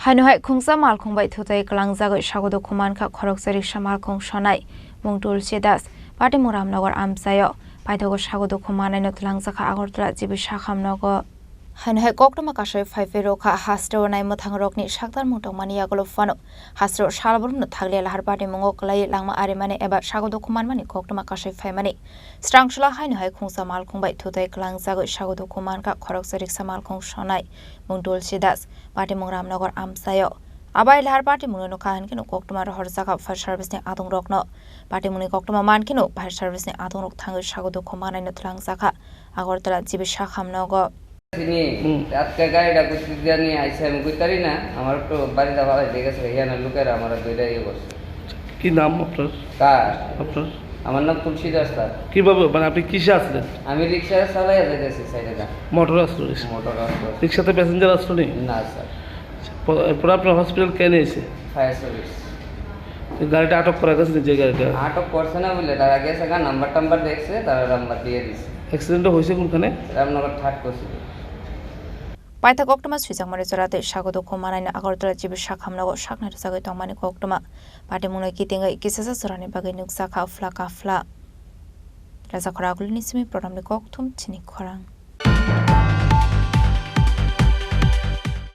Khainuhai Khungsa Malkhung by Thuthaiwi Sago Dukhumankha Khoroksa Rickshaw Malkhung Sonai Mungtul Sedas Party Muram Nogor Amsayo Paitogo Sago Dukhumanai Khoroksa Agortla Jibishakam Nogo Khainuhai Koktoma Kashay 5 Roka Hastro Nai Mutangrokni Shaktar Mutomani Agolofano Hastro Shalbur Nutaglia Harpati Mongoklai Lama Arimani Eba Sago Dukhumanmani Koktoma Kashay 5 Mani Strangshla Khainuhai Khungsa Malkhung by Thuthaiwi Sago Dukhumankha Khoroksa Rickshaw Malkhung Sonai Mungtul Sedas Party Muram Nogor Amsayo Abai Lahar Party Muno Kankino Koktoma Horsaka for service in Adung Rockno Party Muni Koktoma Mankino by service in Adung Tango Sago Dukhumanai Nutlangsaka Agortala Jibishakam Nogo Chini atka gaida kutidani aisha mukutari na আমার তো বাড়িতে ভালো দেখেছে এখানে লোকেরা আমরা দুইটাই বসে কি নাম আপনার আপনার আমার নাম তুলসী দাস স্যার কিভাবে মানে আপনি কিসে আসলেন আমি রিকশা চালাই যাইতেছি সাইডে মোটর আসলো রিকশাতে প্যাসেঞ্জার আসলো না স্যার পরে আপনার হসপিটাল কেন এসে ফায়ার সার্ভিস গাড়িটা আটক করা গেছে যে গাড়িটা আটক করছে না বলে তারা গেছে নাম্বার দেখছে তারা নাম্বার দিয়ে দিছে অ্যাক্সিডেন্ট হয়েছে কোনখানে রামনগর ঠাট করছিল Paita Koktoma Swisangmari Zorate Sago Dukhumanai Agortala Jibishakam Nogo Shakna Sago Tomani Koktoma Party Muno Kitinga Kisasa Sorani Bagay Nuksaka Flaka Fla Raza Khorang Nismi Program Koktum Chini Khorang